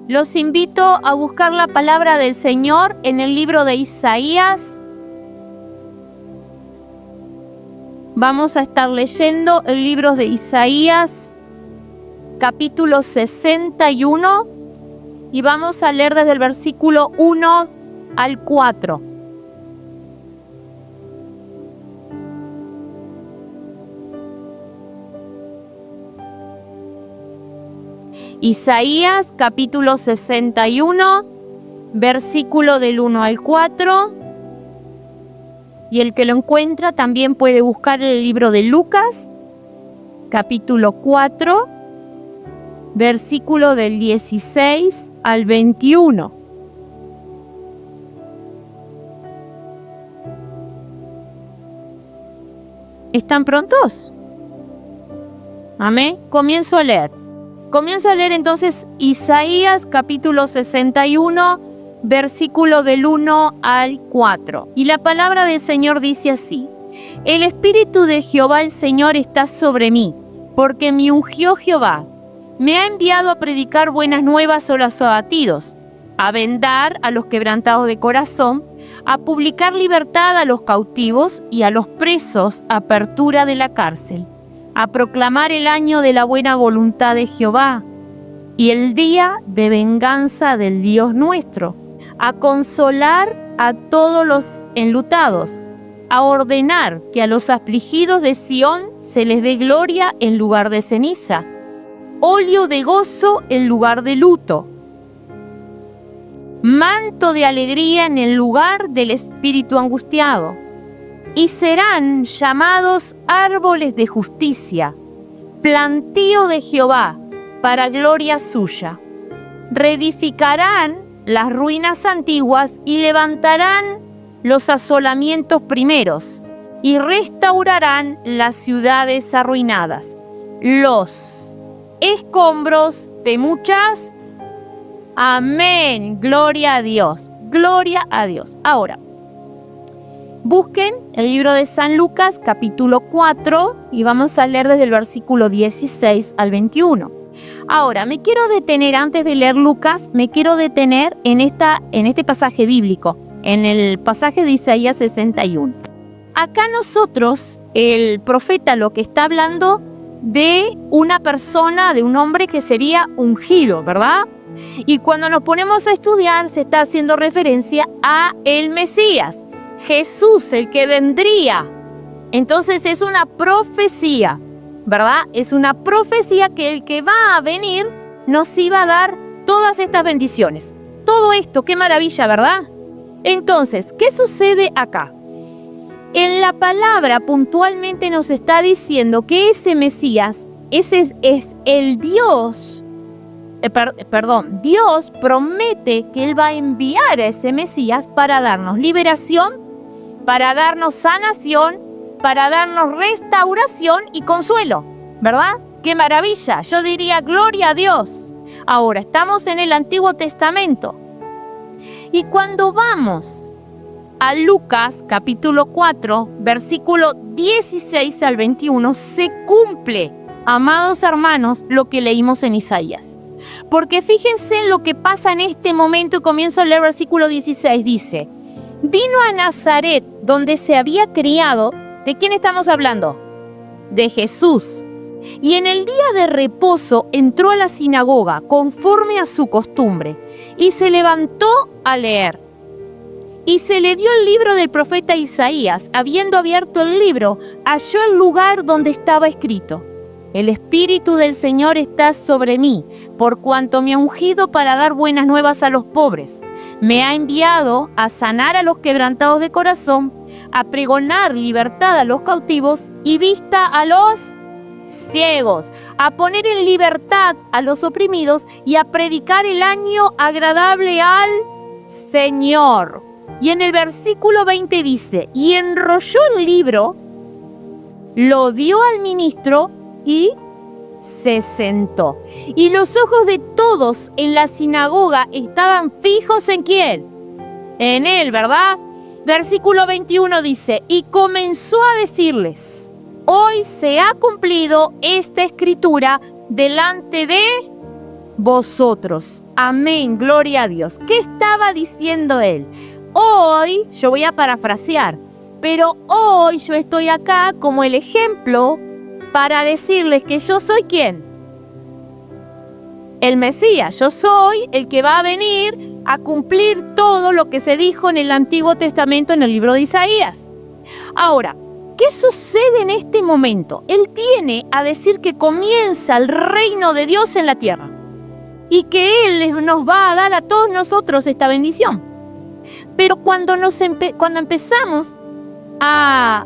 Los invito a buscar la palabra del Señor en el libro de Isaías. Vamos a estar leyendo el libro de Isaías, capítulo 61, y vamos a leer desde el versículo 1 al 4. Isaías capítulo 61, versículo del 1 al 4. Y el que lo encuentra también puede buscar el libro de Lucas, capítulo 4, versículo del 16 al 21. ¿Están prontos? Amén. Comienzo a leer entonces Isaías capítulo 61, versículo del 1 al 4. Y la palabra del Señor dice así: El Espíritu de Jehová el Señor está sobre mí, porque me ungió Jehová. Me ha enviado a predicar buenas nuevas a los abatidos, a vendar a los quebrantados de corazón, a publicar libertad a los cautivos y a los presos apertura de la cárcel, a proclamar el año de la buena voluntad de Jehová y el día de venganza del Dios nuestro, a consolar a todos los enlutados, a ordenar que a los afligidos de Sión se les dé gloria en lugar de ceniza, óleo de gozo en lugar de luto, manto de alegría en el lugar del espíritu angustiado. Y serán llamados árboles de justicia, plantío de Jehová, para gloria suya. Reedificarán las ruinas antiguas y levantarán los asolamientos primeros, y restaurarán las ciudades arruinadas, los escombros de muchas. Amén. Gloria a Dios. Gloria a Dios. Ahora, busquen el libro de San Lucas, capítulo 4, y vamos a leer desde el versículo 16 al 21. Ahora, me quiero detener, antes de leer Lucas, me quiero detener en este pasaje bíblico, en el pasaje de Isaías 61. Acá nosotros, el profeta lo que está hablando de una persona, de un hombre que sería ungido, ¿verdad? Y cuando nos ponemos a estudiar, se está haciendo referencia a el Mesías, Jesús, el que vendría. Entonces es una profecía, ¿verdad? Es una profecía que el que va a venir nos iba a dar todas estas bendiciones. Todo esto, qué maravilla, ¿verdad? Entonces, ¿qué sucede acá? En la palabra puntualmente nos está diciendo que ese Mesías, ese es el Dios. Dios promete que Él va a enviar a ese Mesías para darnos liberación, para darnos sanación, para darnos restauración y consuelo, ¿verdad? ¡Qué maravilla! Yo diría gloria a Dios. Ahora, estamos en el Antiguo Testamento. Y cuando vamos a Lucas capítulo 4, versículo 16 al 21, se cumple, amados hermanos, lo que leímos en Isaías. Porque fíjense en lo que pasa en este momento, y comienzo a leer el versículo 16, dice: Vino a Nazaret, donde se había criado. ¿De quién estamos hablando? De Jesús. Y en el día de reposo entró a la sinagoga, conforme a su costumbre, y se levantó a leer. Y se le dio el libro del profeta Isaías. Habiendo abierto el libro, halló el lugar donde estaba escrito: El Espíritu del Señor está sobre mí, por cuanto me ha ungido para dar buenas nuevas a los pobres. Me ha enviado a sanar a los quebrantados de corazón, a pregonar libertad a los cautivos y vista a los ciegos, a poner en libertad a los oprimidos y a predicar el año agradable al Señor. Y en el versículo 20 dice: Y enrolló el libro, lo dio al ministro y se sentó. Y los ojos de todos en la sinagoga estaban fijos en ¿quién? En él, ¿verdad? Versículo 21 dice: Y comenzó a decirles: Hoy se ha cumplido esta escritura delante de vosotros. Amén, gloria a Dios. ¿Qué estaba diciendo él? Hoy, yo voy a parafrasear, pero hoy yo estoy acá como el ejemplo para decirles que yo soy ¿quién? El Mesías. Yo soy el que va a venir a cumplir todo lo que se dijo en el Antiguo Testamento en el libro de Isaías. Ahora, ¿qué sucede en este momento? Él viene a decir que comienza el reino de Dios en la tierra y que Él nos va a dar a todos nosotros esta bendición. Pero cuando empezamos a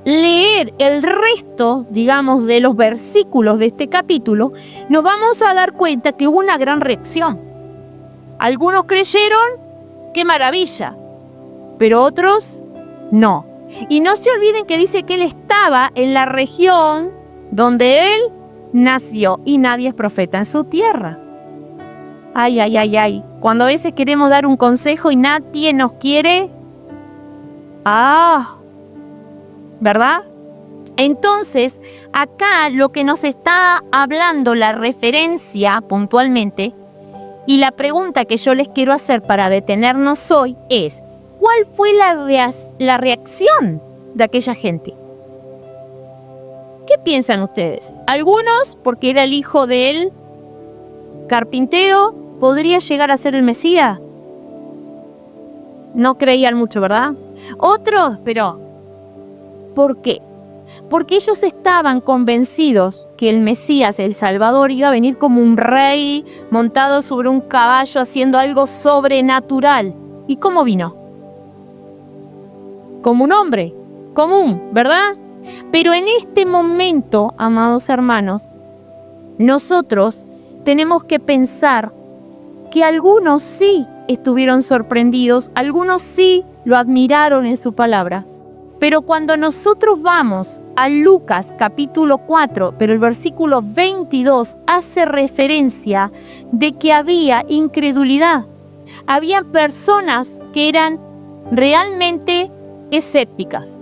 leer el resto, digamos, de los versículos de este capítulo, nos vamos a dar cuenta que hubo una gran reacción. Algunos creyeron, ¡qué maravilla! Pero otros, no. Y no se olviden que dice que él estaba en la región donde él nació y nadie es profeta en su tierra. Ay, ay, ay, ay. Cuando a veces queremos dar un consejo y nadie nos quiere. ¿Verdad? Entonces, acá lo que nos está hablando la referencia puntualmente y la pregunta que yo les quiero hacer para detenernos hoy es: ¿cuál fue la reacción de aquella gente? ¿Qué piensan ustedes? Algunos, porque era el hijo del carpintero, podría llegar a ser el Mesías. No creían mucho, ¿verdad? Otros, pero ¿por qué? Porque ellos estaban convencidos que el Mesías, el Salvador, iba a venir como un rey montado sobre un caballo haciendo algo sobrenatural. ¿Y cómo vino? Como un hombre común, ¿verdad? Pero en este momento, amados hermanos, nosotros tenemos que pensar que algunos sí estuvieron sorprendidos, algunos sí lo admiraron en su palabra. Pero cuando nosotros vamos a Lucas capítulo 4, pero el versículo 22 hace referencia de que había incredulidad. Había personas que eran realmente escépticas.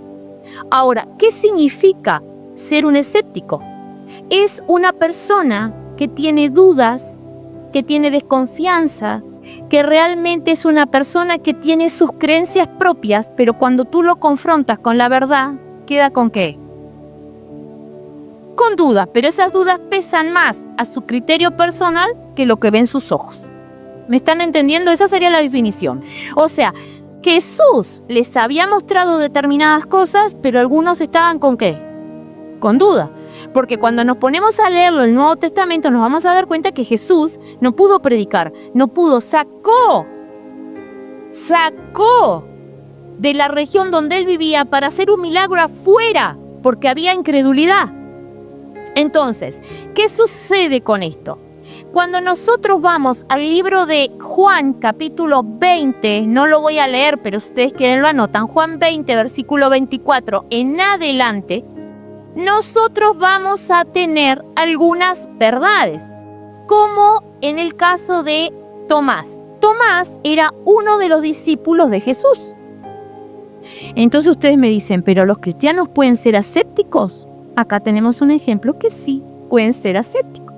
Ahora, ¿qué significa ser un escéptico? Es una persona que tiene dudas, que tiene desconfianza, que realmente es una persona que tiene sus creencias propias, pero cuando tú lo confrontas con la verdad, ¿queda con qué? Con dudas, pero esas dudas pesan más a su criterio personal que lo que ven sus ojos. ¿Me están entendiendo? Esa sería la definición. O sea, Jesús les había mostrado determinadas cosas, pero algunos estaban ¿con qué? Con duda. Porque cuando nos ponemos a leerlo en el Nuevo Testamento nos vamos a dar cuenta que Jesús no pudo predicar, sacó de la región donde él vivía para hacer un milagro afuera, porque había incredulidad. Entonces, ¿qué sucede con esto? Cuando nosotros vamos al libro de Juan, capítulo 20, no lo voy a leer, pero ustedes quieren lo anotan, Juan 20, versículo 24, en adelante, nosotros vamos a tener algunas verdades, como en el caso de Tomás. Tomás era uno de los discípulos de Jesús. Entonces ustedes me dicen, ¿pero los cristianos pueden ser ascépticos? Acá tenemos un ejemplo que sí, pueden ser ascépticos.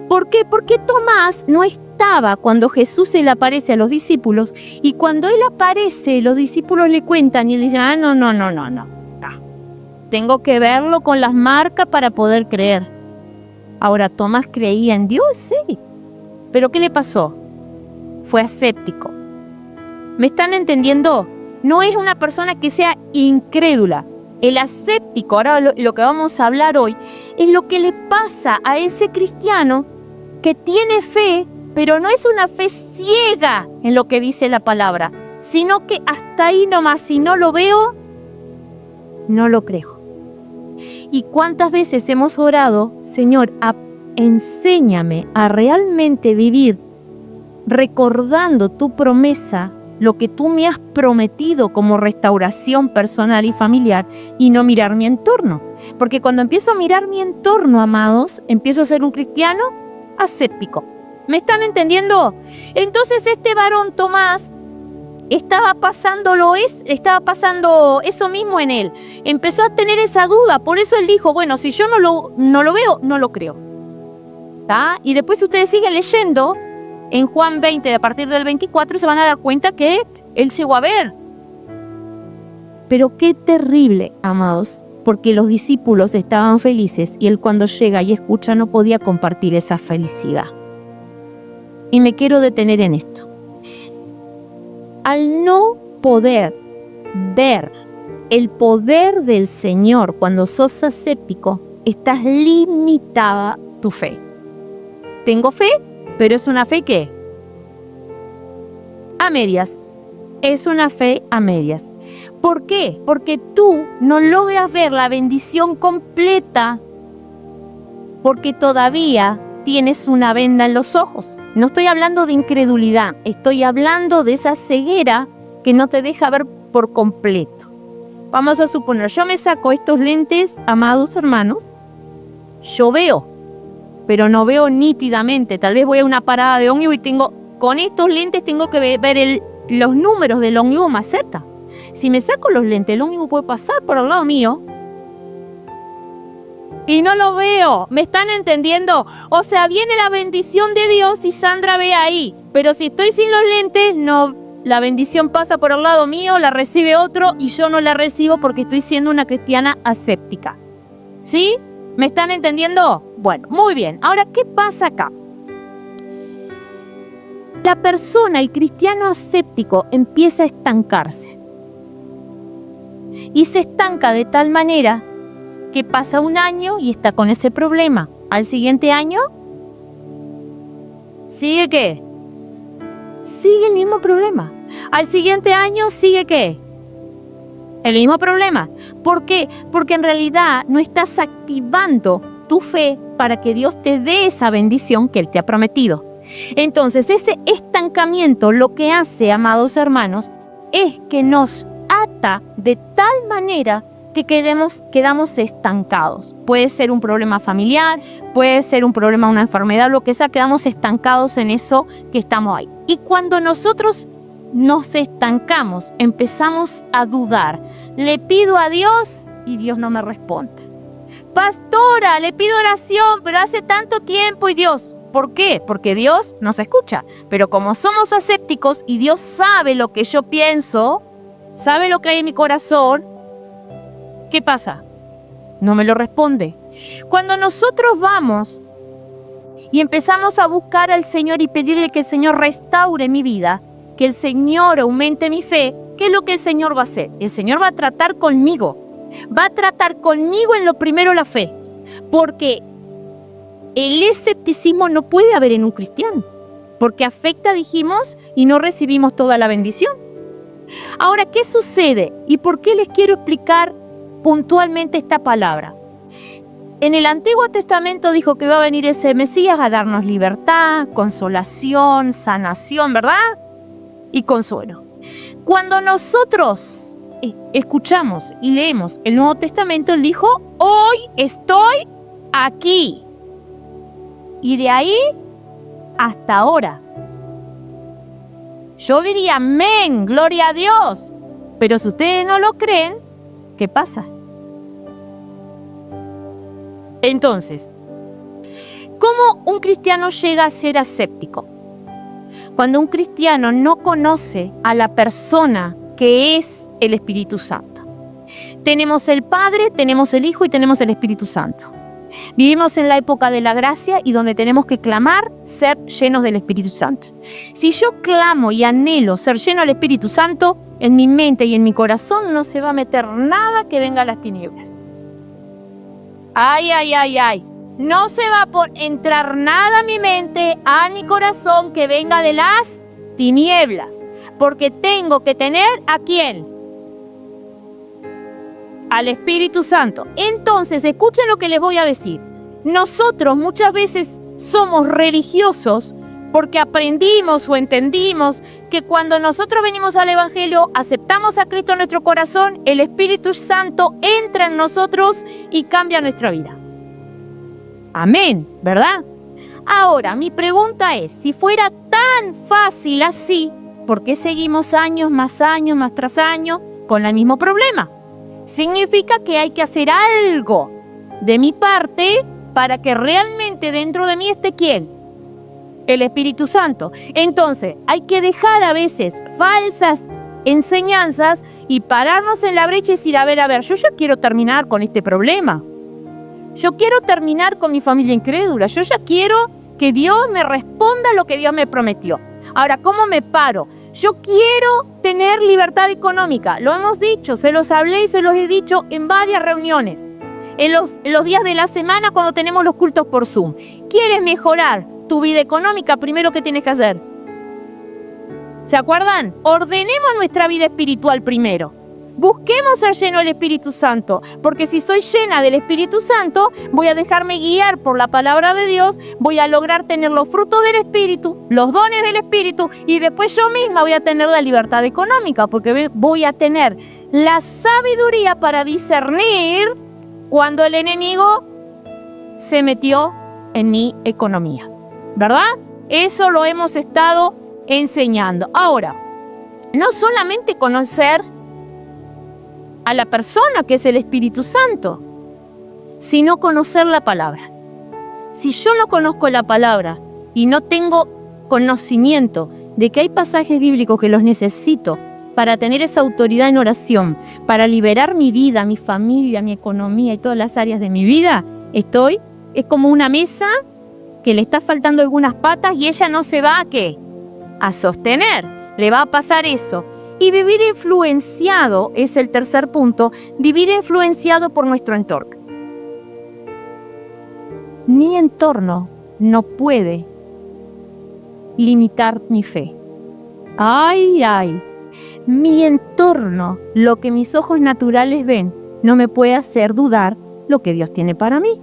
¿Por qué? Porque Tomás no estaba cuando Jesús se le aparece a los discípulos y cuando él aparece, los discípulos le cuentan y le dicen, no. Tengo que verlo con las marcas para poder creer. Ahora, Tomás creía en Dios, sí. ¿Pero qué le pasó? Fue ascéptico. ¿Me están entendiendo? No es una persona que sea incrédula. El ascéptico, ahora lo que vamos a hablar hoy, es lo que le pasa a ese cristiano que tiene fe, pero no es una fe ciega en lo que dice la palabra, sino que hasta ahí nomás, si no lo veo, no lo creo. ¿Y cuántas veces hemos orado, Señor, enséñame a realmente vivir recordando tu promesa, lo que tú me has prometido como restauración personal y familiar, y no mirar mi entorno? Porque cuando empiezo a mirar mi entorno, amados, empiezo a ser un cristiano ascéptico. ¿Me están entendiendo? Entonces este varón Tomás estaba pasando eso mismo en él. Empezó a tener esa duda, por eso él dijo, bueno, si yo no lo veo, no lo creo. ¿Está? Y después ustedes siguen leyendo en Juan 20, a partir del 24, se van a dar cuenta que él llegó a ver. Pero qué terrible, amados, porque los discípulos estaban felices y él cuando llega y escucha no podía compartir esa felicidad. Y me quiero detener en esto. Al no poder ver el poder del Señor cuando sos ascéptico, estás limitada tu fe. Tengo fe, pero es una fe ¿qué? A medias. Es una fe a medias. ¿Por qué? Porque tú no logras ver la bendición completa porque todavía tienes una venda en los ojos. No estoy hablando de incredulidad, estoy hablando de esa ceguera que no te deja ver por completo. Vamos a suponer, yo me saco estos lentes, amados hermanos, yo veo, pero no veo nítidamente. Tal vez voy a una parada de ómnibus y con estos lentes tengo que ver los números del ómnibus más cerca. Si me saco los lentes, el ómnibus puede pasar por al lado mío y no lo veo. ¿Me están entendiendo? O sea, viene la bendición de Dios y Sandra ve ahí. Pero si estoy sin los lentes, no, la bendición pasa por al lado mío, la recibe otro y yo no la recibo porque estoy siendo una cristiana ascéptica. ¿Sí? ¿Me están entendiendo? Bueno, muy bien. Ahora, ¿qué pasa acá? La persona, el cristiano ascéptico, empieza a estancarse. Y se estanca de tal manera que pasa un año y está con ese problema. Al siguiente año, ¿sigue qué? Sigue el mismo problema. Al siguiente año, ¿sigue qué? El mismo problema. ¿Por qué? Porque en realidad no estás activando tu fe para que Dios te dé esa bendición que Él te ha prometido. Entonces, ese estancamiento lo que hace, amados hermanos, es que nos ata de tal manera que quedamos estancados. Puede ser un problema familiar, puede ser un problema, una enfermedad, lo que sea, quedamos estancados en eso que estamos ahí. Y cuando nosotros nos estancamos, empezamos a dudar. Le pido a Dios y Dios no me responde. Pastora, le pido oración, pero hace tanto tiempo y Dios... ¿Por qué? Porque Dios nos escucha. Pero como somos ascépticos y Dios sabe lo que yo pienso, sabe lo que hay en mi corazón, ¿qué pasa? No me lo responde. Cuando nosotros vamos y empezamos a buscar al Señor y pedirle que el Señor restaure mi vida, que el Señor aumente mi fe, ¿qué es lo que el Señor va a hacer? El Señor va a tratar conmigo. Va a tratar conmigo en lo primero la fe. Porque el escepticismo no puede haber en un cristiano, porque afecta, dijimos, y no recibimos toda la bendición. Ahora, ¿qué sucede? ¿Y por qué les quiero explicar puntualmente esta palabra? En el Antiguo Testamento dijo que iba a venir ese Mesías a darnos libertad, consolación, sanación, ¿verdad? Y consuelo. Cuando nosotros escuchamos y leemos el Nuevo Testamento, Él dijo, hoy estoy aquí. Y de ahí hasta ahora. Yo diría, amén, gloria a Dios. Pero si ustedes no lo creen, ¿qué pasa? Entonces, ¿cómo un cristiano llega a ser ascéptico? Cuando un cristiano no conoce a la persona que es el Espíritu Santo. Tenemos el Padre, tenemos el Hijo y tenemos el Espíritu Santo. Vivimos en la época de la gracia y donde tenemos que clamar ser llenos del Espíritu Santo. Si yo clamo y anhelo ser lleno del Espíritu Santo, en mi mente y en mi corazón no se va a meter nada que venga a las tinieblas. Ay, ay, ay, ay. No se va a entrar nada a mi mente, a mi corazón que venga de las tinieblas. Porque tengo que tener ¿a quién? Al Espíritu Santo. Entonces, escuchen lo que les voy a decir. Nosotros muchas veces somos religiosos porque aprendimos o entendimos que cuando nosotros venimos al Evangelio, aceptamos a Cristo en nuestro corazón, el Espíritu Santo entra en nosotros y cambia nuestra vida. Amén, ¿verdad? Ahora, mi pregunta es, si fuera tan fácil así, ¿por qué seguimos años tras año con el mismo problema? Significa que hay que hacer algo de mi parte para que realmente esté dentro de mí, ¿esté quién? El Espíritu Santo. Entonces, hay que dejar a veces falsas enseñanzas y pararnos en la brecha y decir, a ver, yo ya quiero terminar con este problema. Yo quiero terminar con mi familia incrédula. Yo ya quiero que Dios me responda lo que Dios me prometió. Ahora, ¿cómo me paro? Yo quiero tener libertad económica. Lo hemos dicho, se los hablé y se los he dicho en varias reuniones. En los días de la semana cuando tenemos los cultos por Zoom. ¿Quieres mejorar tu vida económica? Primero, ¿qué tienes que hacer? ¿Se acuerdan? Ordenemos nuestra vida espiritual primero. Busquemos ser lleno del Espíritu Santo, porque si soy llena del Espíritu Santo, voy a dejarme guiar por la palabra de Dios, voy a lograr tener los frutos del Espíritu, los dones del Espíritu, y después yo misma voy a tener la libertad económica, porque voy a tener la sabiduría para discernir cuando el enemigo se metió en mi economía, ¿verdad? Eso lo hemos estado enseñando. Ahora, no solamente conocer a la persona que es el Espíritu Santo, sino conocer la palabra. Si yo no conozco la palabra y no tengo conocimiento de que hay pasajes bíblicos que los necesito para tener esa autoridad en oración, para liberar mi vida, mi familia, mi economía y todas las áreas de mi vida, es como una mesa que le está faltando algunas patas y ella no se va a ¿qué? A sostener. Le va a pasar eso. Y vivir influenciado es el tercer punto, vivir influenciado por nuestro entorno. Mi entorno no puede limitar mi fe. Ay, mi entorno, lo que mis ojos naturales ven, no me puede hacer dudar lo que Dios tiene para mí.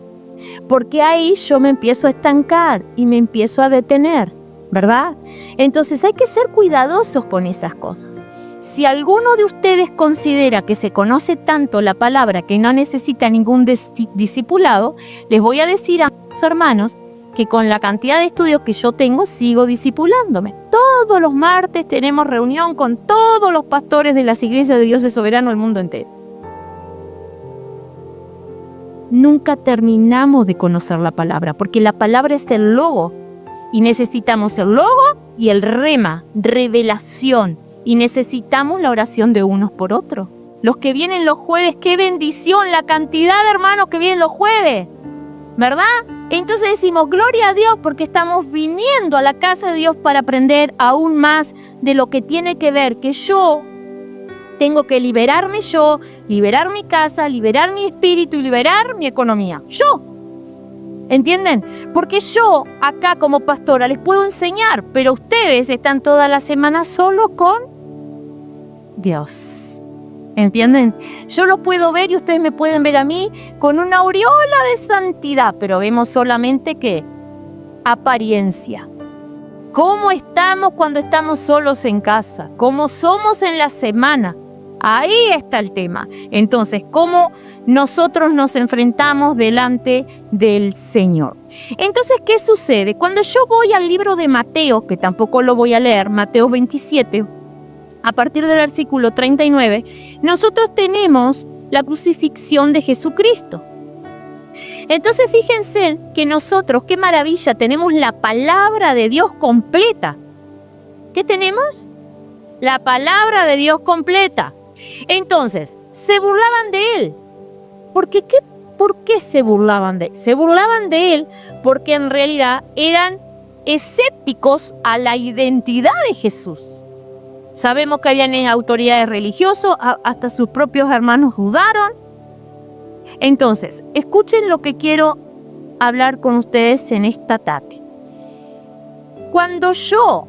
Porque ahí yo me empiezo a estancar y me empiezo a detener, ¿verdad? Entonces hay que ser cuidadosos con esas cosas. Si alguno de ustedes considera que se conoce tanto la palabra que no necesita ningún discipulado, les voy a decir a mis hermanos que con la cantidad de estudios que yo tengo, sigo discipulándome. Todos los martes tenemos reunión con todos los pastores de las iglesias de Dios es soberano del mundo entero. Nunca terminamos de conocer la palabra, porque la palabra es el logo, y necesitamos el logo y el rema, revelación. Y necesitamos la oración de unos por otros. Los que vienen los jueves, qué bendición, la cantidad de hermanos que vienen los jueves, ¿verdad? Entonces decimos, gloria a Dios, porque estamos viniendo a la casa de Dios para aprender aún más de lo que tiene que ver, que yo tengo que liberarme yo, liberar mi casa, liberar mi espíritu y liberar mi economía. Yo. ¿Entienden? Porque yo acá como pastora les puedo enseñar, pero ustedes están toda la semana solo con Dios. ¿Entienden? Yo lo puedo ver y ustedes me pueden ver a mí con una aureola de santidad, pero vemos solamente ¿qué? Apariencia. ¿Cómo estamos cuando estamos solos en casa? ¿Cómo somos en la semana? Ahí está el tema. Entonces, ¿cómo nosotros nos enfrentamos delante del Señor? Entonces, ¿qué sucede? Cuando yo voy al libro de Mateo, que tampoco lo voy a leer, Mateo 27, a partir del versículo 39, nosotros tenemos la crucifixión de Jesucristo. Entonces, fíjense que nosotros, qué maravilla, tenemos la palabra de Dios completa. ¿Qué tenemos? La palabra de Dios completa. Entonces, se burlaban de él. ¿Por qué se burlaban de él? Se burlaban de él porque en realidad eran escépticos a la identidad de Jesús. Sabemos que habían autoridades religiosas, hasta sus propios hermanos dudaron. Entonces, escuchen lo que quiero hablar con ustedes en esta tarde. Cuando yo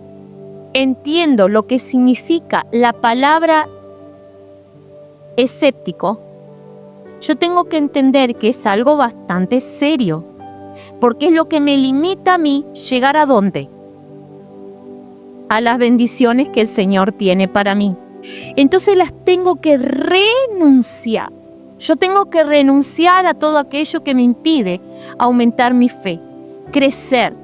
entiendo lo que significa la palabra escéptico, yo tengo que entender que es algo bastante serio, porque es lo que me limita a mí llegar ¿a dónde? A las bendiciones que el Señor tiene para mí. Entonces las tengo que renunciar. Yo tengo que renunciar a todo aquello que me impide aumentar mi fe, crecer,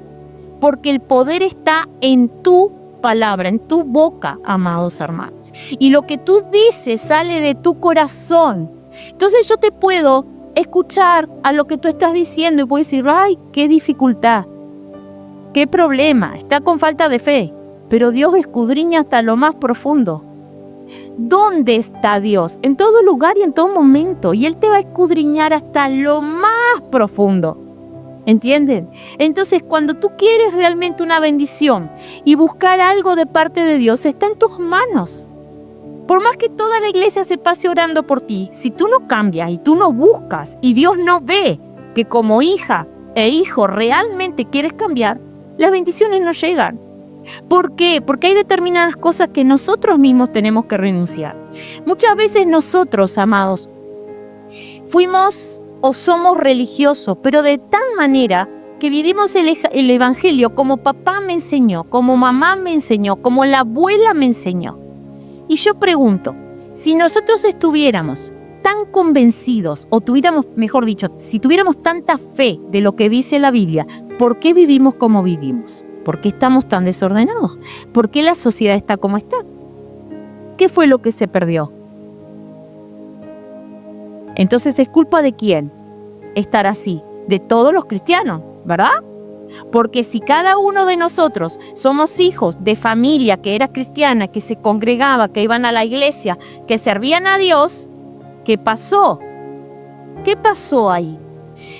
porque el poder está en tu palabra, en tu boca, amados hermanos. Y lo que tú dices sale de tu corazón. Entonces yo te puedo escuchar a lo que tú estás diciendo y puede decir, ay, qué dificultad, qué problema, está con falta de fe. Pero Dios escudriña hasta lo más profundo. ¿Dónde está Dios? En todo lugar y en todo momento. Y Él te va a escudriñar hasta lo más profundo. ¿Entienden? Entonces, cuando tú quieres realmente una bendición y buscar algo de parte de Dios, está en tus manos. Por más que toda la iglesia se pase orando por ti, si tú no cambias y tú no buscas y Dios no ve que como hija e hijo realmente quieres cambiar, las bendiciones no llegan. ¿Por qué? Porque hay determinadas cosas que nosotros mismos tenemos que renunciar. Muchas veces nosotros, amados, fuimos o somos religiosos, pero de tal manera que vivimos el evangelio como papá me enseñó, como mamá me enseñó, como la abuela me enseñó. Y yo pregunto, si nosotros estuviéramos tan convencidos, o tuviéramos, mejor dicho, si tuviéramos tanta fe de lo que dice la Biblia, ¿por qué vivimos como vivimos? ¿Por qué estamos tan desordenados? ¿Por qué la sociedad está como está? ¿Qué fue lo que se perdió? Entonces, ¿es culpa de quién estar así? De todos los cristianos, ¿verdad? Porque si cada uno de nosotros somos hijos de familia que era cristiana, que se congregaba, que iban a la iglesia, que servían a Dios, ¿qué pasó? ¿Qué pasó ahí?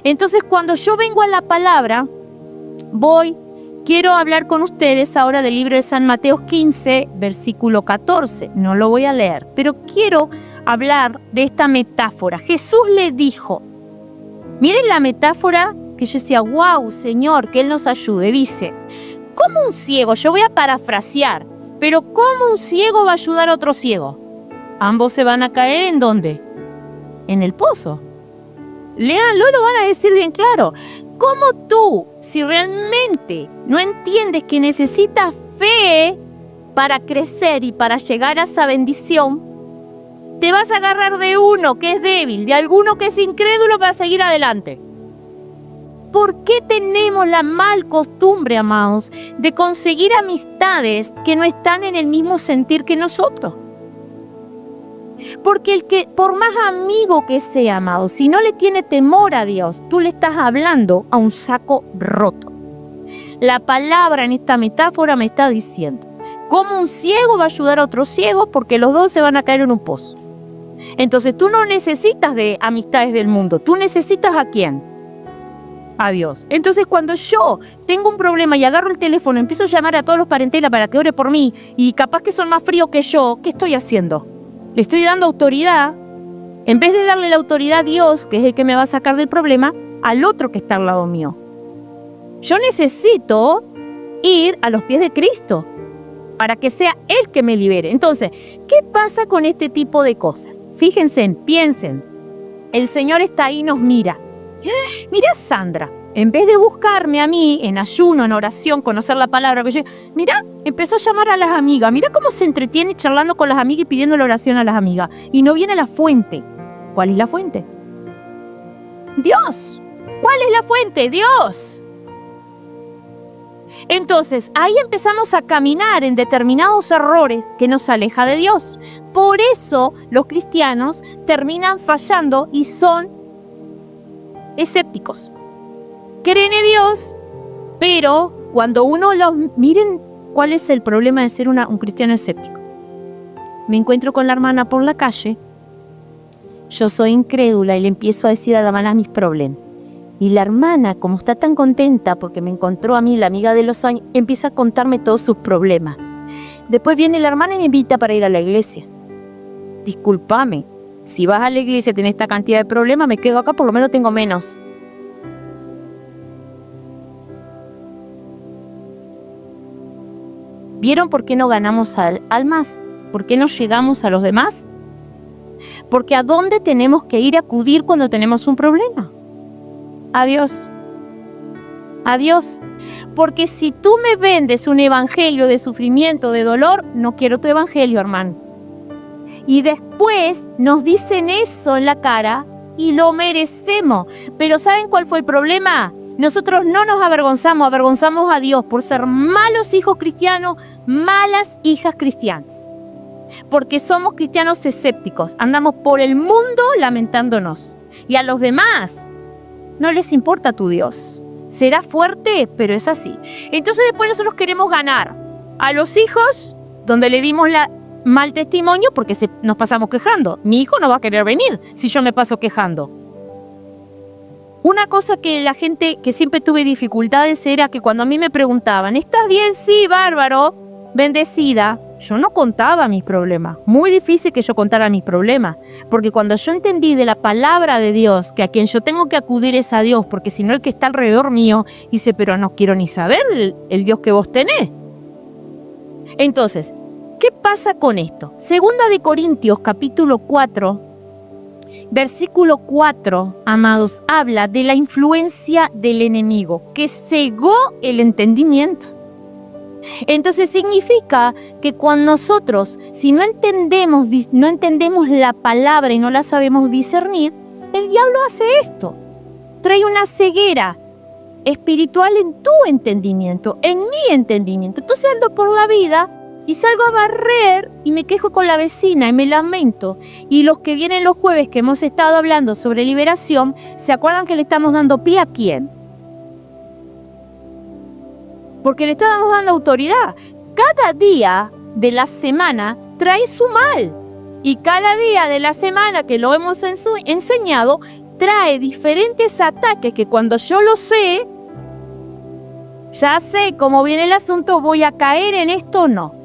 Entonces, cuando yo vengo a la palabra, quiero hablar con ustedes ahora del libro de San Mateo 15, versículo 14. No lo voy a leer, pero quiero hablar de esta metáfora. Jesús le dijo, miren la metáfora que yo decía, wow, Señor, que Él nos ayude. Dice, ¿cómo un ciego? Yo voy a parafrasear, pero ¿cómo un ciego va a ayudar a otro ciego? Ambos se van a caer ¿en dónde? En el pozo. Léanlo, lo van a decir bien claro. ¿Cómo tú, si realmente no entiendes que necesitas fe para crecer y para llegar a esa bendición, te vas a agarrar de uno que es débil, de alguno que es incrédulo para seguir adelante? ¿Por qué tenemos la mal costumbre, amados, de conseguir amistades que no están en el mismo sentir que nosotros? Porque el que, por más amigo que sea, amado, si no le tiene temor a Dios, tú le estás hablando a un saco roto. La palabra en esta metáfora me está diciendo, ¿cómo un ciego va a ayudar a otro ciego? Porque los dos se van a caer en un pozo. Entonces tú no necesitas de amistades del mundo, tú necesitas ¿a quién? A Dios. Entonces cuando yo tengo un problema y agarro el teléfono, empiezo a llamar a todos los parentelas para que ore por mí y capaz que son más fríos que yo, ¿qué estoy haciendo? Le estoy dando autoridad, en vez de darle la autoridad a Dios, que es el que me va a sacar del problema, al otro que está al lado mío. Yo necesito ir a los pies de Cristo para que sea Él que me libere. Entonces, ¿qué pasa con este tipo de cosas? Fíjense, piensen, el Señor está ahí y nos mira. Mira, Sandra, en vez de buscarme a mí en ayuno, en oración, conocer la palabra, mira, empezó a llamar a las amigas. Mira cómo se entretiene charlando con las amigas y pidiendo la oración a las amigas. Y no viene a la fuente. ¿Cuál es la fuente? Dios. ¿Cuál es la fuente? Dios. Entonces, ahí empezamos a caminar en determinados errores que nos aleja de Dios. Por eso los cristianos terminan fallando y son escépticos. Creen en Dios, pero cuando uno los... Miren cuál es el problema de ser un cristiano escéptico. Me encuentro con la hermana por la calle, yo soy incrédula y le empiezo a decir a la hermana mis problemas. Y la hermana, como está tan contenta porque me encontró a mí, la amiga de los años, empieza a contarme todos sus problemas. Después viene la hermana y me invita para ir a la iglesia. Discúlpame, si vas a la iglesia y tienes esta cantidad de problemas, me quedo acá, por lo menos tengo menos. ¿Vieron por qué no ganamos almas? ¿Por qué no llegamos a los demás? Porque ¿a dónde tenemos que ir a acudir cuando tenemos un problema? A Dios. A Dios. Porque si tú me vendes un evangelio de sufrimiento, de dolor, no quiero tu evangelio, hermano. Y después nos dicen eso en la cara y lo merecemos. Pero ¿saben cuál fue el problema? Nosotros no nos avergonzamos, avergonzamos a Dios por ser malos hijos cristianos, malas hijas cristianas. Porque somos cristianos escépticos, andamos por el mundo lamentándonos. Y a los demás no les importa tu Dios. Será fuerte, pero es así. Entonces después nosotros queremos ganar a los hijos, donde le dimos mal testimonio porque nos pasamos quejando. Mi hijo no va a querer venir si yo me paso quejando. Una cosa que la gente que siempre tuve dificultades era que cuando a mí me preguntaban, ¿estás bien? Sí, bárbaro, bendecida. Yo no contaba mis problemas. Muy difícil que yo contara mis problemas. Porque cuando yo entendí de la palabra de Dios, que a quien yo tengo que acudir es a Dios, porque si no el que está alrededor mío dice, pero no quiero ni saber el Dios que vos tenés. Entonces, ¿qué pasa con esto? Segunda de Corintios, capítulo 4, versículo 4, amados, habla de la influencia del enemigo, que cegó el entendimiento. Entonces significa que cuando nosotros, si no entendemos la palabra y no la sabemos discernir, el diablo hace esto. Trae una ceguera espiritual en tu entendimiento, en mi entendimiento. Entonces ando por la vida y salgo a barrer y me quejo con la vecina y me lamento. Y los que vienen los jueves que hemos estado hablando sobre liberación, ¿se acuerdan que le estamos dando pie a quién? Porque le estamos dando autoridad. Cada día de la semana trae su mal. Y cada día de la semana que lo hemos enseñado, trae diferentes ataques que cuando yo lo sé, ya sé cómo viene el asunto, ¿voy a caer en esto o no?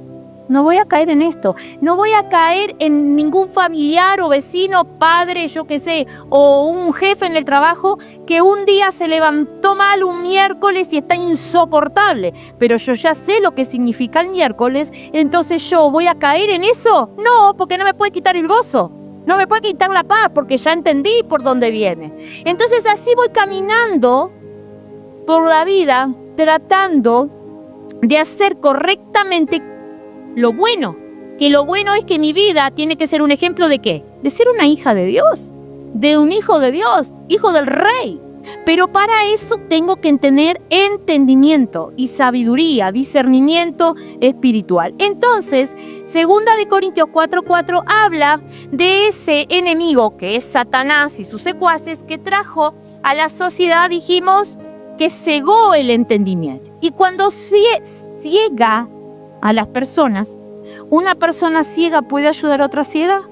No voy a caer en esto. No voy a caer en ningún familiar o vecino, padre, yo qué sé, o un jefe en el trabajo que un día se levantó mal un miércoles y está insoportable. Pero yo ya sé lo que significa el miércoles, entonces yo voy a caer en eso. No, porque no me puede quitar el gozo. No me puede quitar la paz porque ya entendí por dónde viene. Entonces así voy caminando por la vida tratando de hacer correctamente lo bueno, que lo bueno es que mi vida tiene que ser un ejemplo ¿de qué? De ser una hija de Dios, de un hijo de Dios, hijo del rey. Pero para eso tengo que tener entendimiento y sabiduría, discernimiento espiritual. Entonces, segunda de Corintios 4:4 habla de ese enemigo que es Satanás y sus secuaces que trajo a la sociedad, dijimos, que cegó el entendimiento. Y cuando ciega a las personas, ¿una persona ciega puede ayudar a otra ciega?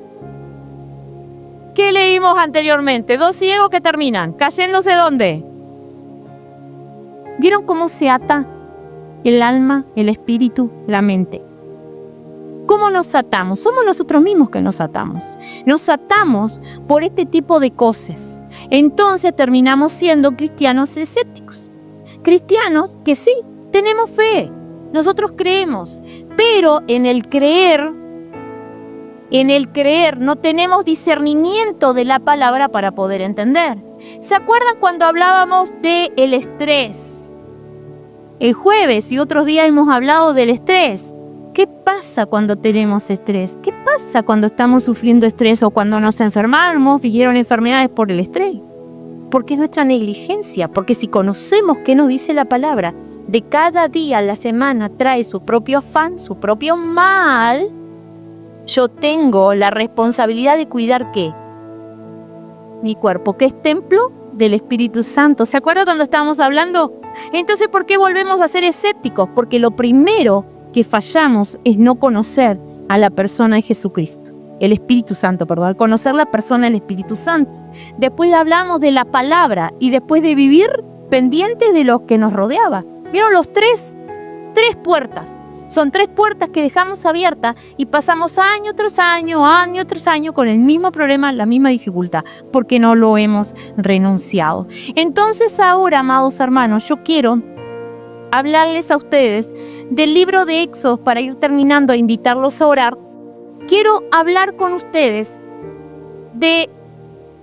¿Qué leímos anteriormente? 2 ciegos que terminan cayéndose ¿dónde? ¿Vieron cómo se ata el alma, el espíritu, la mente? ¿Cómo nos atamos? Somos nosotros mismos que nos atamos. Nos atamos por este tipo de cosas. Entonces terminamos siendo cristianos escépticos. Cristianos que sí, tenemos fe. Nosotros creemos, pero en el creer no tenemos discernimiento de la palabra para poder entender. ¿Se acuerdan cuando hablábamos del estrés? El jueves y otros días hemos hablado del estrés. ¿Qué pasa cuando tenemos estrés? ¿Qué pasa cuando estamos sufriendo estrés o cuando nos enfermamos, vinieron enfermedades por el estrés? Porque es nuestra negligencia, porque si conocemos qué nos dice la palabra, de cada día la semana trae su propio afán, su propio mal, yo tengo la responsabilidad de cuidar ¿qué? Mi cuerpo, que es templo del Espíritu Santo. ¿Se acuerdan cuando estábamos hablando? Entonces, ¿por qué volvemos a ser escépticos? Porque lo primero que fallamos es no conocer a la persona de Jesucristo. El Espíritu Santo, perdón, conocer la persona del Espíritu Santo. Después hablamos de la palabra y después de vivir pendientes de lo que nos rodeaba. ¿Vieron los tres puertas? Son 3 puertas que dejamos abiertas y pasamos año tras año con el mismo problema, la misma dificultad, porque no lo hemos renunciado. Entonces ahora, amados hermanos, yo quiero hablarles a ustedes del libro de Éxodo para ir terminando, a invitarlos a orar. Quiero hablar con ustedes de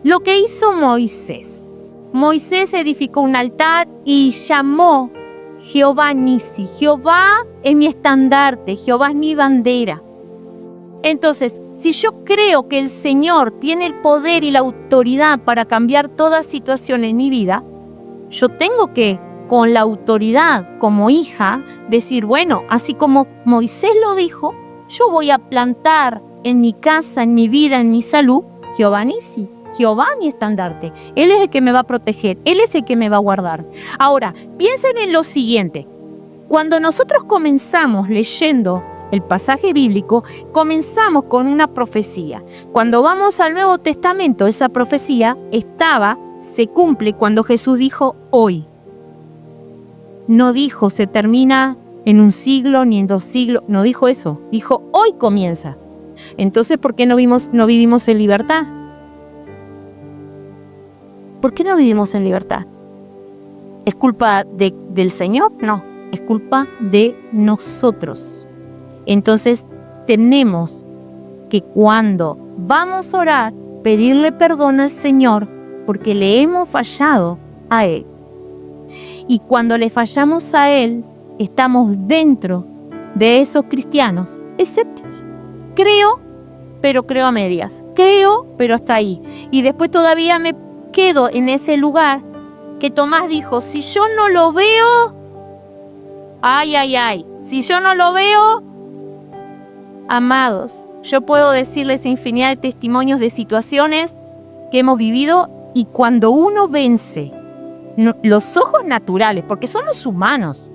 lo que hizo Moisés. Moisés edificó un altar y llamó Jehová Nisi. Jehová es mi estandarte, Jehová es mi bandera. Entonces, si yo creo que el Señor tiene el poder y la autoridad para cambiar toda situación en mi vida, yo tengo que, con la autoridad como hija, decir, bueno, así como Moisés lo dijo, yo voy a plantar en mi casa, en mi vida, en mi salud, Jehová Nisi, Jehová mi estandarte. Él es el que me va a proteger. Él es el que me va a guardar. Ahora, piensen en lo siguiente. Cuando nosotros comenzamos leyendo el pasaje bíblico, comenzamos con una profecía. Cuando vamos al Nuevo Testamento, esa profecía se cumple cuando Jesús dijo hoy. No dijo se termina en un siglo ni en 2 siglos, no dijo eso, dijo hoy comienza. Entonces, ¿por qué no vivimos en libertad? ¿Por qué no vivimos en libertad? ¿Es culpa del Señor? No, es culpa de nosotros. Entonces, tenemos que cuando vamos a orar, pedirle perdón al Señor porque le hemos fallado a Él. Y cuando le fallamos a Él, estamos dentro de esos cristianos escépticos. Creo, pero creo a medias. Creo, pero hasta ahí. Y después todavía me quedo en ese lugar que Tomás dijo, si yo no lo veo, si yo no lo veo, amados, yo puedo decirles infinidad de testimonios de situaciones que hemos vivido y cuando uno vence los ojos naturales, porque son los humanos,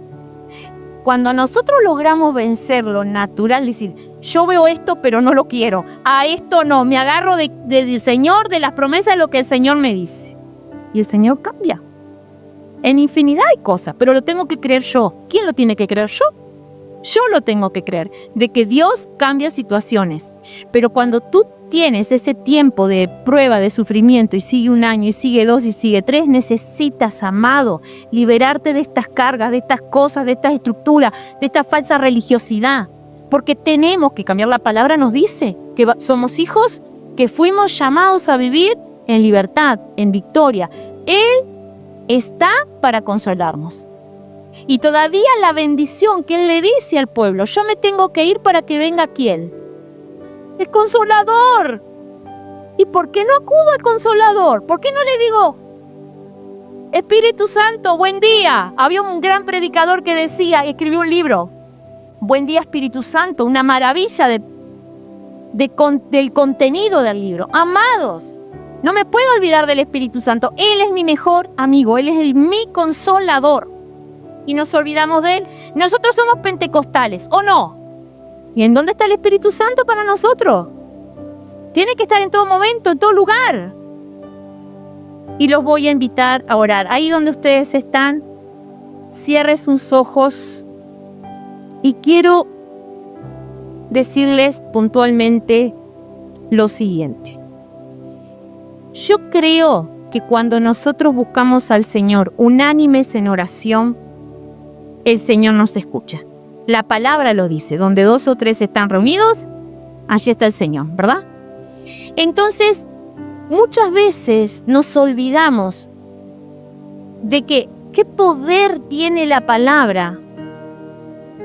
cuando nosotros logramos vencer lo natural, decir, yo veo esto pero no lo quiero, a esto no, me agarro del Señor, de las promesas de lo que el Señor me dice. Y el Señor cambia en infinidad de cosas, pero lo tengo que creer yo. ¿Quién lo tiene que creer? Yo. Yo lo tengo que creer, de que Dios cambia situaciones. Pero cuando tú tienes ese tiempo de prueba, de sufrimiento, y sigue 1 año, y sigue 2, y sigue 3, necesitas, amado, liberarte de estas cargas, de estas cosas, de estas estructuras, de esta falsa religiosidad. Porque tenemos que cambiar. La palabra nos dice que somos hijos que fuimos llamados a vivir en libertad, en victoria. Él está para consolarnos. Y todavía la bendición que Él le dice al pueblo, yo me tengo que ir para que venga ¿quién? El Consolador. ¿Y por qué no acudo al Consolador? ¿Por qué no le digo, Espíritu Santo, buen día? Había un gran predicador que decía, escribió un libro, Buen día Espíritu Santo, una maravilla del contenido del libro. Amados, no me puedo olvidar del Espíritu Santo. Él es mi mejor amigo, Él es mi consolador. Y nos olvidamos de Él. Nosotros somos pentecostales, ¿o no? ¿Y en dónde está el Espíritu Santo para nosotros? Tiene que estar en todo momento, en todo lugar. Y los voy a invitar a orar. Ahí donde ustedes están, cierren sus ojos. Y quiero decirles puntualmente lo siguiente. Yo creo que cuando nosotros buscamos al Señor unánimes en oración, el Señor nos escucha. La palabra lo dice, donde 2 o 3 están reunidos, allí está el Señor, ¿verdad? Entonces, muchas veces nos olvidamos de que qué poder tiene la palabra,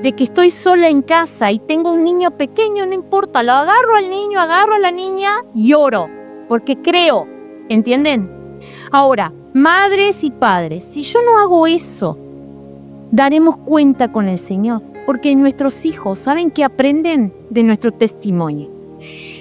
de que estoy sola en casa y tengo un niño pequeño, no importa, lo agarro al niño, agarro a la niña y oro, porque creo, ¿entienden? Ahora, madres y padres, si yo no hago eso, daremos cuenta con el Señor, porque nuestros hijos saben que aprenden de nuestro testimonio.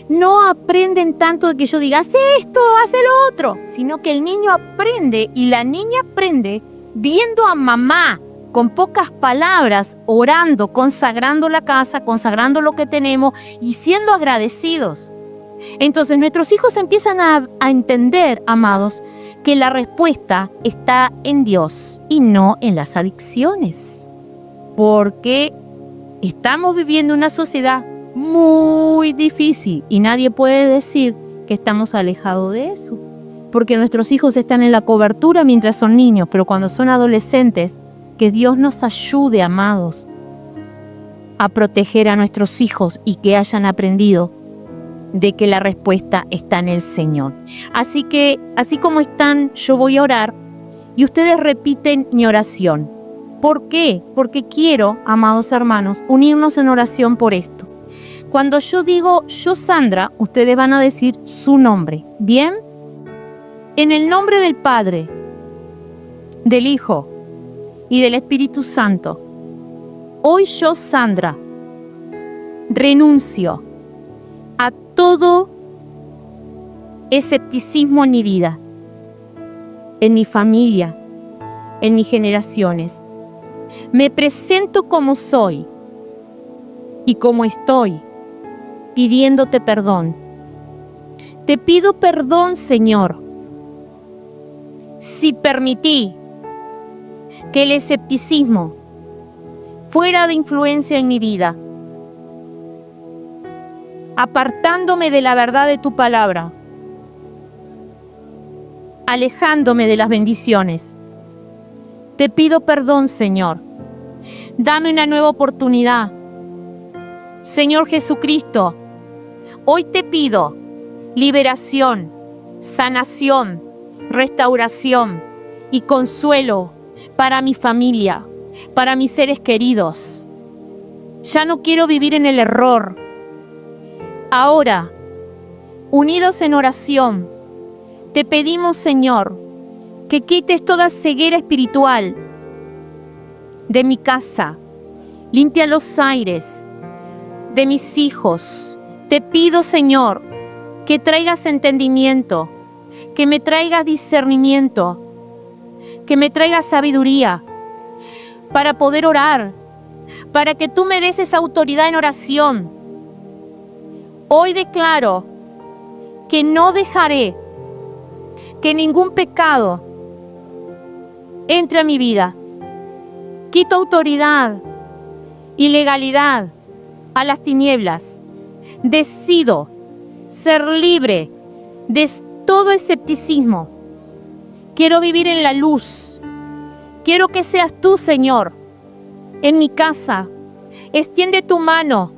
No aprenden tanto de que yo diga, haz esto, haz el otro, sino que el niño aprende y la niña aprende viendo a mamá con pocas palabras, orando, consagrando la casa, consagrando lo que tenemos y siendo agradecidos. Entonces nuestros hijos empiezan a entender, amados, que la respuesta está en Dios y no en las adicciones. Porque estamos viviendo una sociedad muy difícil y nadie puede decir que estamos alejados de eso. Porque nuestros hijos están en la cobertura mientras son niños, pero cuando son adolescentes, que Dios nos ayude, amados, a proteger a nuestros hijos y que hayan aprendido de que la respuesta está en el Señor. Así que, así como están, yo voy a orar y ustedes repiten mi oración. ¿Por qué? Porque quiero, amados hermanos, unirnos en oración por esto. Cuando yo digo yo Sandra, ustedes van a decir su nombre. ¿Bien? En el nombre del Padre, del Hijo y del Espíritu Santo, hoy yo Sandra renuncio a todo escepticismo en mi vida, en mi familia, en mis generaciones. Me presento como soy y como estoy, pidiéndote perdón. Te pido perdón, Señor, si permití que el escepticismo fuera de influencia en mi vida, apartándome de la verdad de tu palabra, alejándome de las bendiciones. Te pido perdón, Señor. Dame una nueva oportunidad. Señor Jesucristo, hoy te pido liberación, sanación, restauración y consuelo para mi familia, para mis seres queridos. Ya no quiero vivir en el error. Ahora, unidos en oración, te pedimos, Señor, que quites toda ceguera espiritual de mi casa. Limpia los aires de mis hijos. Te pido, Señor, que traigas entendimiento, que me traigas discernimiento, que me traigas sabiduría para poder orar, para que tú me des esa autoridad en oración. Hoy declaro que no dejaré que ningún pecado entre a mi vida. Quito autoridad y legalidad a las tinieblas. Decido ser libre de todo escepticismo. Quiero vivir en la luz. Quiero que seas tú, Señor, en mi casa. Extiende tu mano.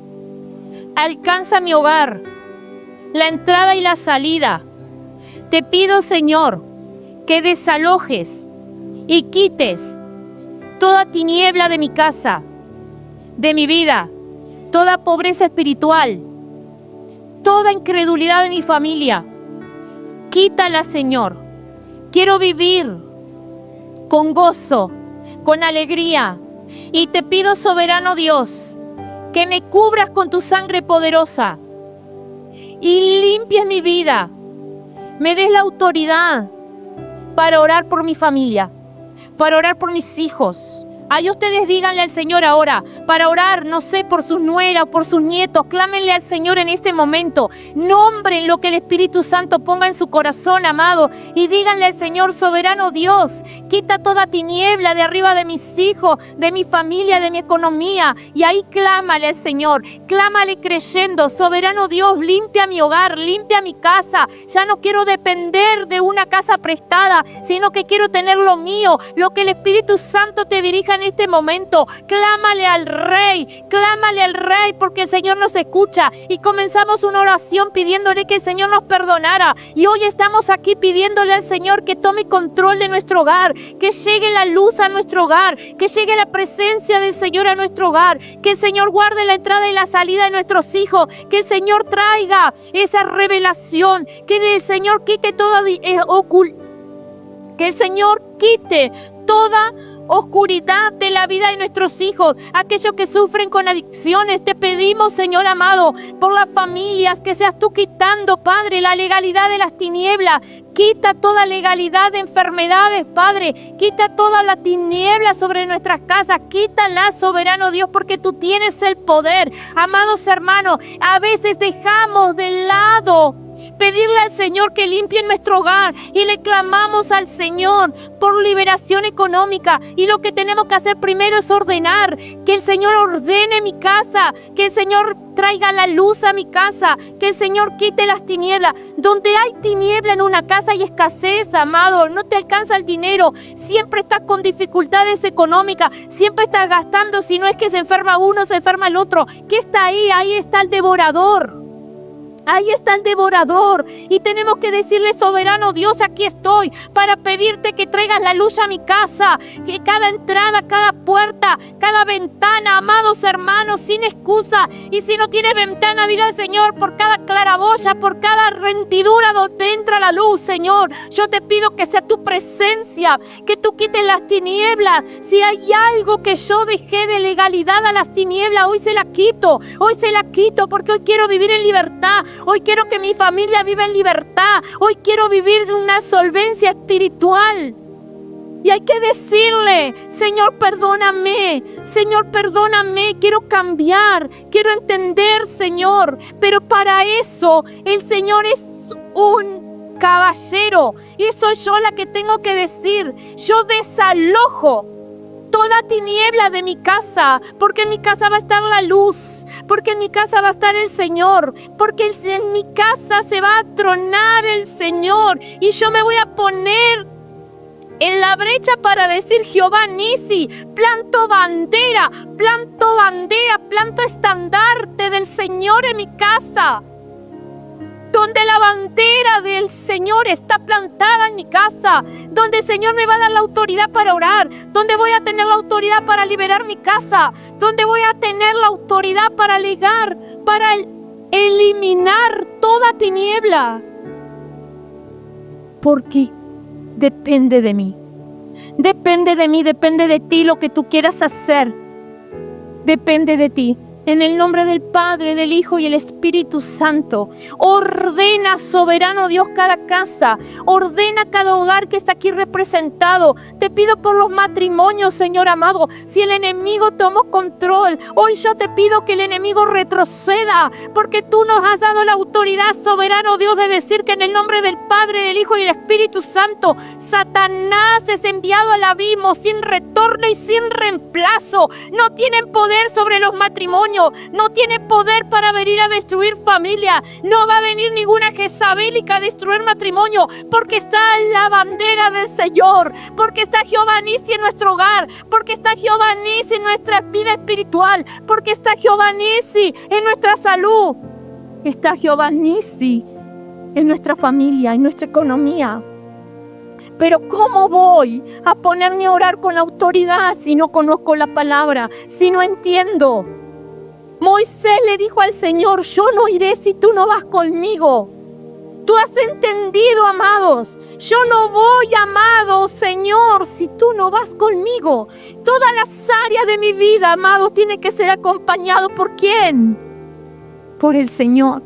Alcanza mi hogar, la entrada y la salida. Te pido, Señor, que desalojes y quites toda tiniebla de mi casa, de mi vida, toda pobreza espiritual, toda incredulidad de mi familia. Quítala, Señor. Quiero vivir con gozo, con alegría. Y te pido, soberano Dios, que me cubras con tu sangre poderosa y limpies mi vida. Me des la autoridad para orar por mi familia, para orar por mis hijos. Ahí ustedes díganle al Señor ahora, para orar, no sé, por sus nueras, por sus nietos, clámenle al Señor en este momento. Nombren lo que el Espíritu Santo ponga en su corazón, amado, y díganle al Señor, soberano Dios, quita toda tiniebla de arriba de mis hijos, de mi familia, de mi economía. Y ahí clámale al Señor, clámale creyendo, soberano Dios, limpia mi hogar, limpia mi casa. Ya no quiero depender de una casa prestada, sino que quiero tener lo mío, lo que el Espíritu Santo te dirija en este momento. Clámale al Rey, porque el Señor nos escucha. Y comenzamos una oración pidiéndole que el Señor nos perdonara. Y hoy estamos aquí pidiéndole al Señor que tome control de nuestro hogar, que llegue la luz a nuestro hogar, que llegue la presencia del Señor a nuestro hogar, que el Señor guarde la entrada y la salida de nuestros hijos, que el Señor traiga esa revelación, que el Señor quite toda que el Señor quite toda oscuridad de la vida de nuestros hijos, aquellos que sufren con adicciones. Te pedimos, Señor amado, por las familias, que seas tú quitando, Padre, la legalidad de las tinieblas. Quita toda legalidad de enfermedades, Padre. Quita toda la tiniebla sobre nuestras casas. Quítala, soberano Dios, porque tú tienes el poder. Amados hermanos, a veces dejamos de lado pedirle al Señor que limpie nuestro hogar y le clamamos al Señor por liberación económica. Y lo que tenemos que hacer primero es ordenar, que el Señor ordene mi casa, que el Señor traiga la luz a mi casa, que el Señor quite las tinieblas. Donde hay tiniebla en una casa hay escasez, amado, no te alcanza el dinero, siempre estás con dificultades económicas, siempre estás gastando. Si no es que se enferma uno, se enferma el otro. ¿Qué está ahí? Ahí está el devorador. Ahí está el devorador. Y tenemos que decirle, soberano Dios, aquí estoy para pedirte que traigas la luz a mi casa, que cada entrada, cada puerta, cada ventana, amados hermanos, sin excusa. Y si no tienes ventana, dile al Señor, por cada claraboya, por cada rendidura donde entra la luz, Señor, yo te pido que sea tu presencia, que tú quites las tinieblas. Si hay algo que yo dejé de legalidad a las tinieblas, hoy se la quito, porque hoy quiero vivir en libertad. Hoy quiero que mi familia viva en libertad. Hoy quiero vivir una solvencia espiritual. Y hay que decirle, Señor, perdóname, quiero cambiar, quiero entender, Señor. Pero para eso el Señor es un caballero y soy yo la que tengo que decir. Yo desalojo toda tiniebla de mi casa, porque en mi casa va a estar la luz, porque en mi casa va a estar el Señor, porque en mi casa se va a tronar el Señor y yo me voy a poner en la brecha para decir: Jehová Nisi, planto bandera, planto estandarte del Señor en mi casa. Donde la bandera del Señor está plantada en mi casa, donde el Señor me va a dar la autoridad para orar, donde voy a tener la autoridad para liberar mi casa, donde voy a tener la autoridad para ligar, para eliminar toda tiniebla. Porque depende de mí, depende de ti lo que tú quieras hacer, depende de ti. En el nombre del Padre, del Hijo y el Espíritu Santo, ordena, soberano Dios, cada casa, ordena cada hogar que está aquí representado. Te pido por los matrimonios, Señor amado, si el enemigo tomó control, hoy yo te pido que el enemigo retroceda, porque tú nos has dado la autoridad, soberano Dios, de decir que en el nombre del Padre, del Hijo y del Espíritu Santo, Satanás es enviado al abismo sin retorno y sin reemplazo. No tienen poder sobre los matrimonios, no tiene poder para venir a destruir familia. No va a venir ninguna jezabélica a destruir matrimonio, porque está la bandera del Señor, porque está Jehová Nisi en nuestro hogar, porque está Jehová Nisi en nuestra vida espiritual, porque está Jehová Nisi en nuestra salud, está Jehová Nisi en nuestra familia, en nuestra economía. Pero ¿cómo voy a ponerme a orar con autoridad si no conozco la palabra, si no entiendo? Moisés le dijo al Señor: yo no iré si tú no vas conmigo. Tú has entendido, amados. Yo no voy, amado Señor, si tú no vas conmigo. Todas las áreas de mi vida, amados, tienen que ser acompañado ¿por quién? Por el Señor.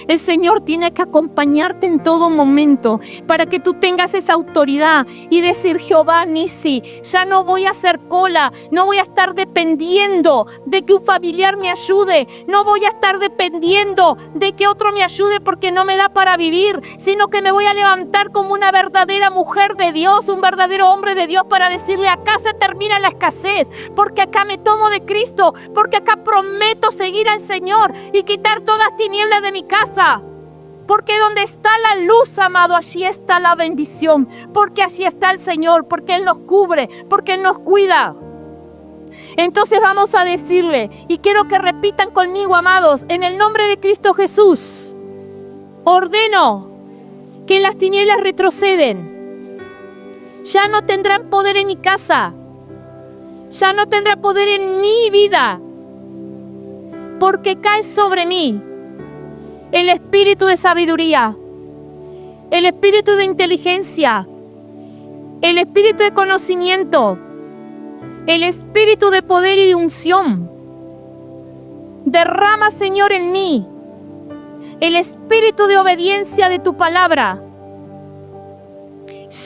El Señor tiene que acompañarte en todo momento para que tú tengas esa autoridad y decir: Jehová Nisi, ya no voy a hacer cola, no voy a estar dependiendo de que un familiar me ayude, no voy a estar dependiendo de que otro me ayude porque no me da para vivir, sino que me voy a levantar como una verdadera mujer de Dios, un verdadero hombre de Dios, para decirle: acá se termina la escasez, porque acá me tomo de Cristo, porque acá prometo seguir al Señor y quitar todas tinieblas de mi casa. Porque donde está la luz, amado, allí está la bendición. Porque allí está el Señor, porque Él nos cubre, porque Él nos cuida. Entonces vamos a decirle, y quiero que repitan conmigo, amados, en el nombre de Cristo Jesús, ordeno que las tinieblas retroceden. Ya no tendrán poder en mi casa, ya no tendrá poder en mi vida, porque cae sobre mí el espíritu de sabiduría, el espíritu de inteligencia, el espíritu de conocimiento, el espíritu de poder y de unción. Derrama, Señor, en mí el espíritu de obediencia de tu palabra.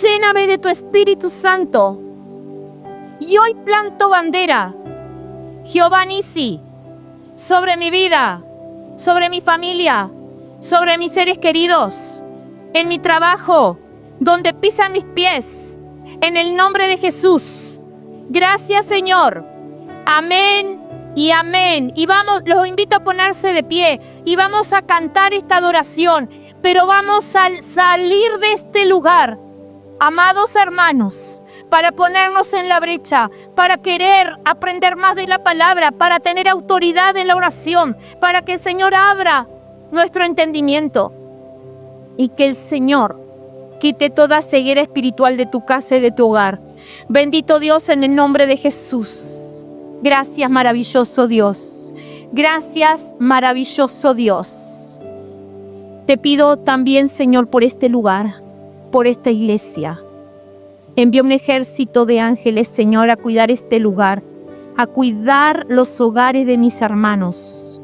Lléname de tu Espíritu Santo. Y hoy planto bandera, Jehová Nisi, sobre mi vida, sobre mi familia, sobre mis seres queridos, en mi trabajo, donde pisan mis pies, en el nombre de Jesús. Gracias, Señor. Amén y amén. Y vamos, los invito a ponerse de pie y vamos a cantar esta adoración, pero vamos a salir de este lugar, amados hermanos, para ponernos en la brecha, para querer aprender más de la palabra, para tener autoridad en la oración, para que el Señor abra nuestro entendimiento y que el Señor quite toda ceguera espiritual de tu casa y de tu hogar. Bendito Dios, en el nombre de Jesús. Gracias, maravilloso Dios. Gracias, maravilloso Dios. Te pido también, Señor, por este lugar, por esta iglesia. Envía un ejército de ángeles, Señor, a cuidar este lugar, a cuidar los hogares de mis hermanos.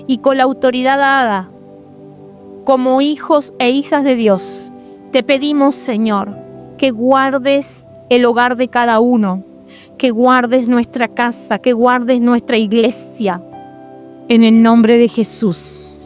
Y con la autoridad dada como hijos e hijas de Dios, te pedimos, Señor, que guardes el hogar de cada uno, que guardes nuestra casa, que guardes nuestra iglesia, en el nombre de Jesús.